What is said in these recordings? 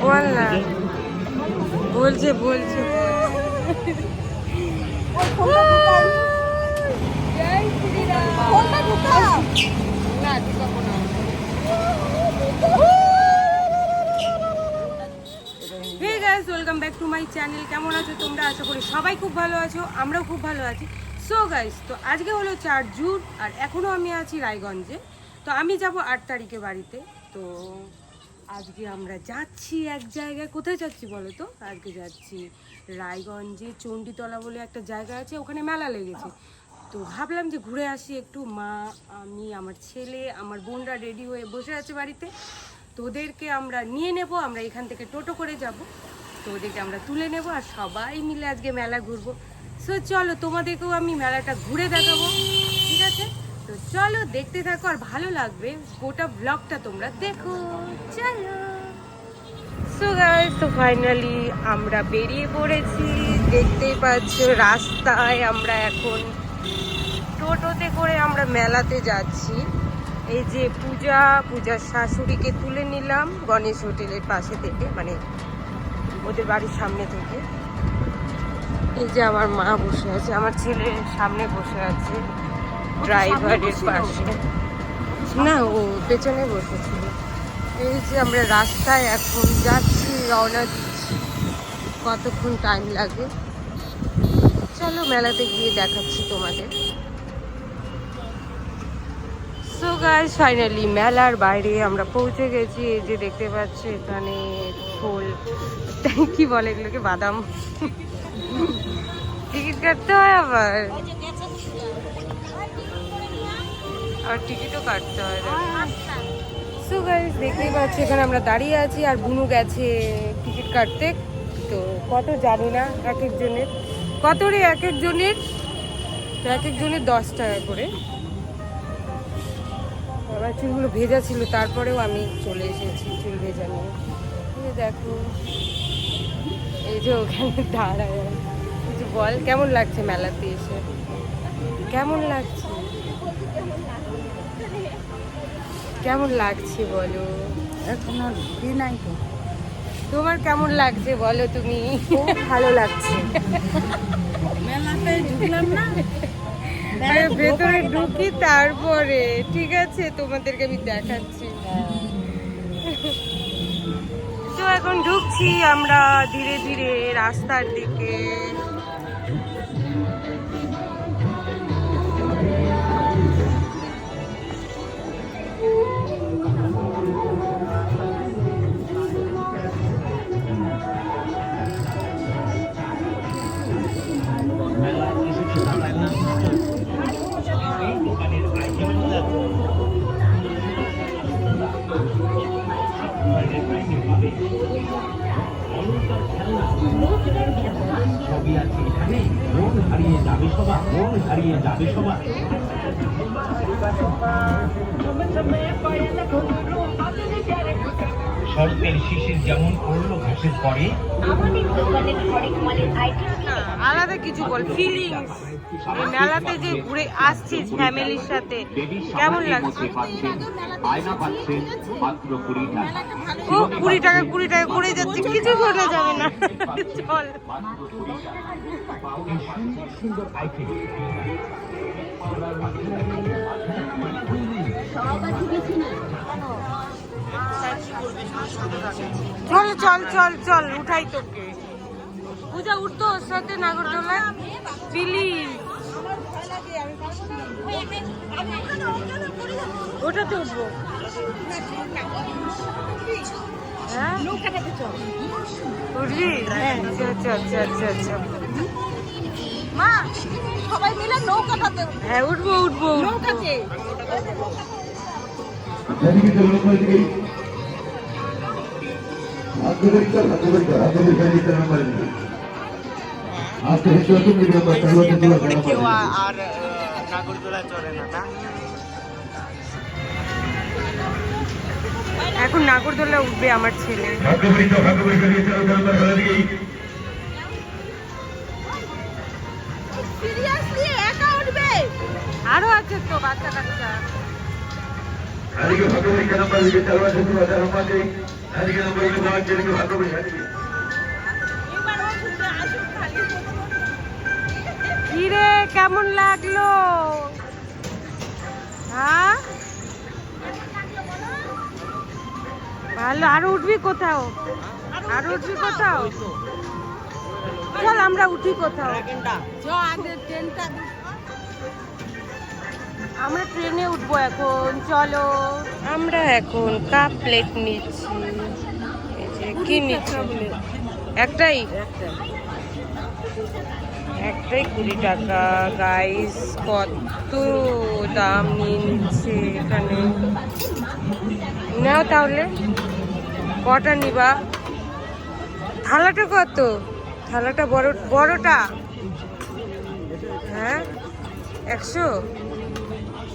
বল না, বলছে বলছে welcome back to my channel. কেমন আছো তোমরা? আশা করি সবাই খুব ভালো আছো, আমরাও খুব ভালো আছি। সো গাইস, তো আজকে হলো 4 জুন আর এখনও আমি আছি রায়গঞ্জে। তো আমি যাব 8 তারিখে বাড়িতে। তো আজকে আমরা যাচ্ছি এক জায়গায়। কোথায় যাচ্ছি বলো তো? আজকে যাচ্ছি রায়গঞ্জে চণ্ডীতলা বলে একটা জায়গা আছে, ওখানে মেলা লেগেছে। তো ভাবলাম যে ঘুরে আসি একটু। মা, আমি, আমার ছেলে, আমার বোনরা রেডি হয়ে বসে আছে বাড়িতে। তো ওদেরকে আমরা নিয়ে নেব, আমরা এখান থেকে টোটো করে যাব। তো ওদেরকে আমরা তুলে নেব আর সবাই মিলে আজকে মেলা ঘুরবো। সো চলো, তোমাদেরকেও আমি মেলাটা ঘুরে দেখাবো, ঠিক আছে? তো চলো দেখতে থাকো, আর ভালো লাগবে গোটা ব্লগটা তোমরা দেখো। চলো। সো গাইস, তো ফাইনালি আমরা বেরিয়ে পড়েছি। দেখতেই পাচ্ছ রাস্তায় আমরা এখন টোটোতে করে আমরা মেলাতে যাচ্ছি। এই যে পূজার শাশুড়িকে তুলে নিলাম গণেশ হোটেলের পাশে থেকে, মানে ওদের বাড়ির সামনে থেকে। এই যে আমার মা বসে আছে, আমার ছেলে সামনে বসে আছে ড্রাইভারের পাশে। না, ও পেছনে বসেছিল। এই যে আমরা রাস্তায় এখন যাচ্ছি, রওনা দিচ্ছি। কতক্ষণ টাইম লাগে চলো মেলাতে গিয়ে দেখাচ্ছি তোমাদের। সো গাইস, ফাইনালি মেলার বাইরে আমরা পৌঁছে গেছি। এই যে দেখতে পাচ্ছি এখানে ফুল, কি বলে এগুলোকে, বাদাম। টিকিট কাটতে হয় আবার, আর টিকিটও কাটতে হয়। সো গাইস, দেখতেই পাচ্ছি এখানে আমরা দাঁড়িয়ে আছি আর বুনু গেছে টিকিট কাটতে। তো কত জানি না, এক একজনের কত রে, এক একজনের 10 টাকা করে। আমার চুলগুলো ভেজা ছিল, তারপরেও আমি চলে এসেছি চুল ভেজা নিয়ে। এই দেখো, এই যে ওখানে দাঁড়ায়। কিছু বল, কেমন লাগছে মেলাতে এসে? কেমন লাগছে, কেমন লাগছে বলো? এখন নাই তো। তোমার কেমন লাগছে বলো তুমি? খুব ভালো লাগছে। মেলাতে ঢুকলাম না, ভেতরে ঢুকি তারপরে, ঠিক আছে, তোমাদেরকে আমি দেখাচ্ছি। তো এখন ঢুকছি আমরা ধীরে ধীরে রাস্তার দিকে। শরতের শিশির যেমন পড়লো ঘাসের পরে, আলাদা কিছু বল, ফিলিংস। এই মেলাতে যে ঘুরে আসছিস ফ্যামিলির সাথে, কেমন লাগছে? ও 20 টাকা করে যাচ্ছে, কিছু শোনা যাবে না। চল। চল চল চল চল, উঠাই তোকে। পূজা উঠতো ওর সাথে নাগরদোলায়, প্লিজ। ওটাতে উঠবো। হ্যাঁ, উঠবি? আচ্ছা আচ্ছা আচ্ছা আচ্ছা। মা, সবাই মিলে নৌকাটাতে। হ্যাঁ, উঠবো উঠবো নৌকাতে। এখন নাগরদোলা উঠবে আমার ছেলে। আরো আছে তো বাচ্চা কাচ্চা। আজকে ভগবতী কেন পালিয়ে চালবা শুধু হাজার আমাকে আজকে নম্বর তোমার জন্য ভগবতী আজকে কিরে কেমন লাগলো? হ্যাঁ ভালো। আরো উঠবি কোথাও? আরো উঠবি কোথাও? চল আমরা উঠি কোথাও। আমরা ট্রেনে উঠবো এখন, চলো। আমরা এখন কাপ প্লেট নিচ্ছি। এই যে কি নিচ্ছি? একটাই 20 টাকা। গাইস কত দাম নিয়ে নিচ্ছে এখানে। নাও তাহলে, কটা নিবা? থালাটা কত? থালাটা বড়টা? হ্যাঁ 100।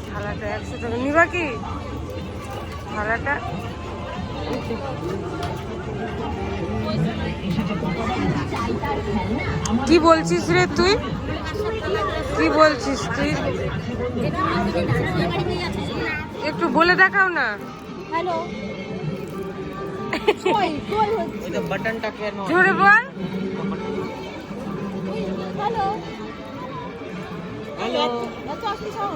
থালাটা 100 টাকা। নিবা কি থালাটা? কি বলছিস রে তুই? কি বলছিস তুই? একটু বলে দেখাও না। হ্যালো बटनটা কেন জোরে বল। হ্যালো হ্যালো এত আসতে চাও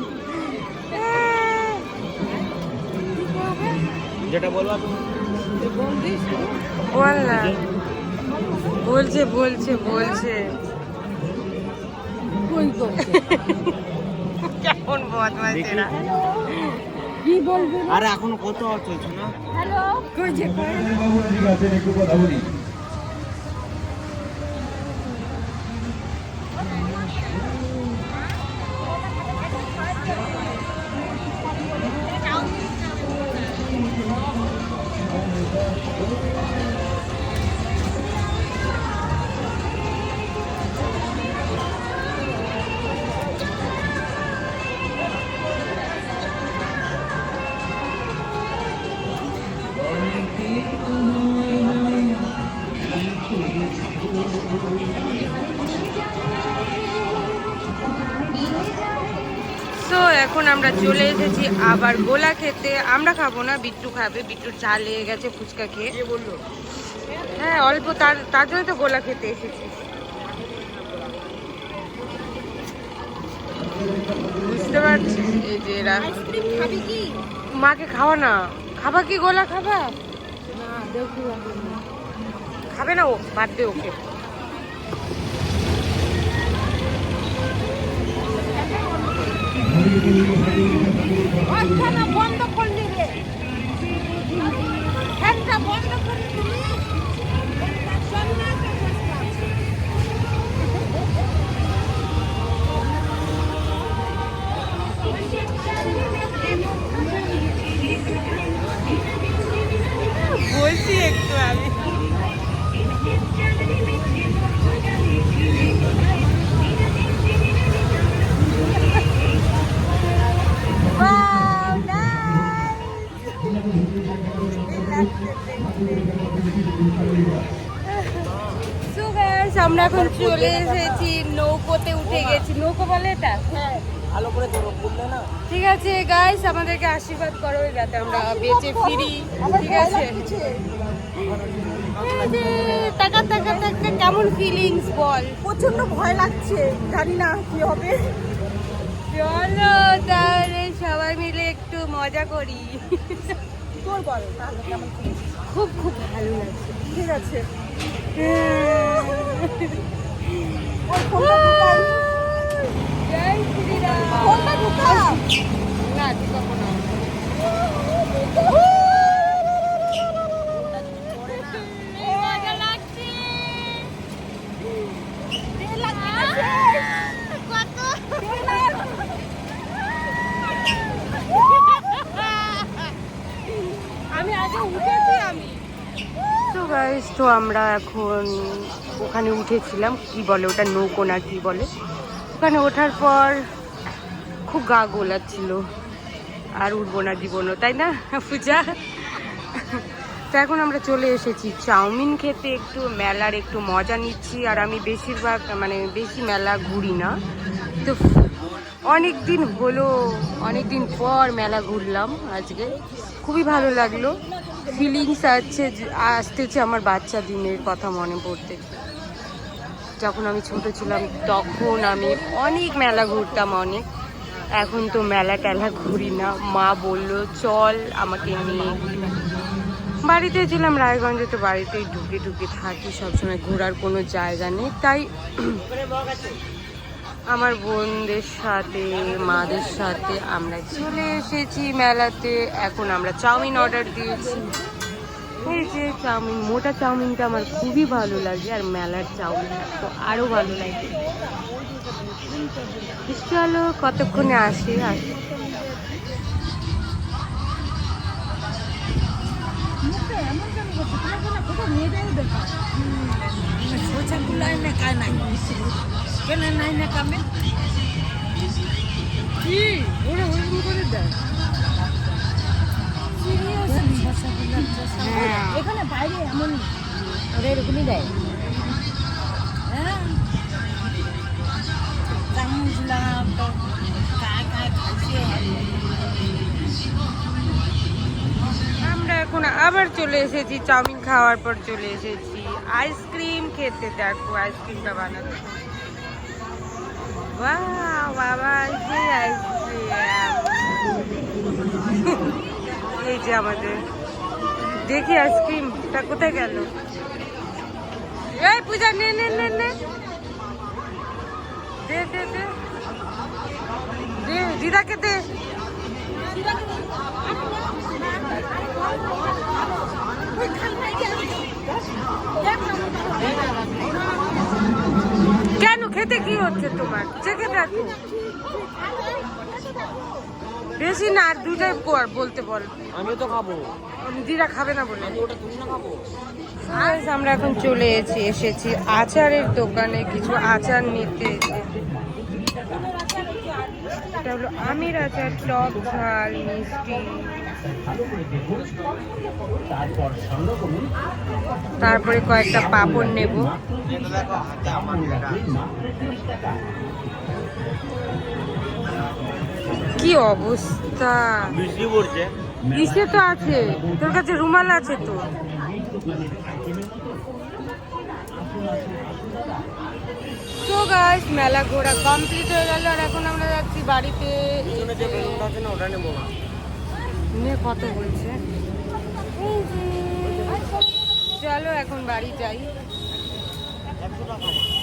যেটা বলবা তুমি বল না। বলছে বলছে বলছে কই করছে কেমন বদমাইশ এরা। কি বলবো আরে এখনো কত চলছে না হ্যালো কই যে কই ঠিক আছে একটু কথা বলি তো এখন আমরা চলে এসেছি আবার গোলা খেতে। আমরা খাবো না, বিট্টু খাবে। বিট্টু চা লেগে গেছে ফুচকা খেয়ে। হ্যাঁ অল্প, তার জন্য তো গোলা খেতে এসেছি। বুঝতে পারছিস? এই যে এরা আইসক্রিম খাবি কি মাকে খাওয়া না। খাবা কি গোলা খাবা? না দেখি খাবে না ও, বাদ দে ওকে। ফ্যানটা বন্ধ করলি রে ফ্যানটা বন্ধ করলি তুমি বলছি একটু আমি। So guys, আমরা এখন চলে এসেছি, নৌকোতে উঠে গেছি। নৌকো বলে এটা? ভালো করে ধরো বললে না ঠিক আছে গাইস, আমাদেরকে আশীর্বাদ করো যাতে আমরা বেঁচে ফিরি। ঠিক আছে? এই যে টাকা টাকা টাকা, কেমন ফিলিংস বল? প্রচন্ড ভয় লাগছে, জানি না কি হবে। চলো তাহলে সবাই মিলে একটু মজা করি। তোর বল তাহলে কেমন feel? খুব খুব ভালো লাগছে। ঠিক আছে ওই ফোনটা ঢুকাই। জয় শ্রীরাম। ফোনটা ঢুকা না ঢুকাবো না। মজা লাগছে। কত আমি আগে উঠেছি আমি। তো গাইস, তো আমরা এখন ওখানে উঠেছিলাম, কি বলে ওটা, নৌকো না কি বলে। ওখানে ওঠার পর খুব গা গোলাচ্ছিল, আর উঠবো না জীবনও, তাই না পূজা? তো এখন আমরা চলে এসেছি চাউমিন খেতে, একটু মেলার একটু মজা নিচ্ছি। আর আমি বেশিরভাগ বেশি মেলা ঘুরি না, তো অনেক দিন পর মেলা ঘুরলাম আজকে, খুবই ভালো লাগলো। ফিলিংস আসতেছে আমার বাচ্চা দিনের কথা মনে পড়তে। যখন আমি ছোট ছিলাম তখন আমি অনেক মেলা ঘুরতাম অনেক। এখন তো মেলা টেলা ঘুরি না। মা বললো চল আমাকে নিয়ে। বাড়িতে ছিলাম রায়গঞ্জে, তো বাড়িতেই ঢুকে থাকি সবসময়, ঘোরার কোনো জায়গা নেই। তাই আমার বোনদের সাথে মাদের সাথে আমরা চলে এসেছি মেলাতে। এখন আমরা চাউমিন অর্ডার দিয়েছি। এই যে চাউমিন, মোটা চাউমিনটা আমার খুবই ভালো লাগে, আর মেলার চাউমিনটা তো আরও ভালো লাগে। চলো কতক্ষণে আসে। এখানে বাইরে এমন ওরা এরকমই দেয়। হ্যাঁ চামচ লাভ খাইছে। আমরা এখন আবার চলে এসেছি, চাউমিন খাওয়ার পর চলে এসেছি আইসক্রিম খেতে। দেখো আইসক্রিমটা বানাতে, বাহ বাবা সেই আইসক্রিম। এই যে আমাদের, দেখি আইসক্রিমটা কোথায় গেল। এই পূজা নে নে নে নে, দে দে দে দে, দিদাকে দে। কেন খেতে কি হচ্ছে তোমার? চেখে দেখো, বেশি না, আর দুটাই বলতে বল। আমিও তো খাবো। দিদা খাবে না বলে। আমি ওটা তুমি না খাবো। আমরা এখন চলে এসেছি আচারের দোকানে, কিছু আচার নিতে। এটা হলো আমের আচার, টক ঝাল মিষ্টি। তারপরে কয়েকটা পাঁপড় নেব। এটা দেখো হাতে আমার লেখা। কি অবস্থা, বৃষ্টি পড়ছে। ইসে তো আছে, তোর কাছে রুমাল আছে তো? তো গাইস মেলা ঘোরা কমপ্লিট হয়ে গেল, আর এখন আমরা যাচ্ছি বাড়িতে। পিছনে যে বেলুনটা আছে না ওটা নেবো না। নিয়ে কত বলছে। চলো এখন বাড়ি যাই।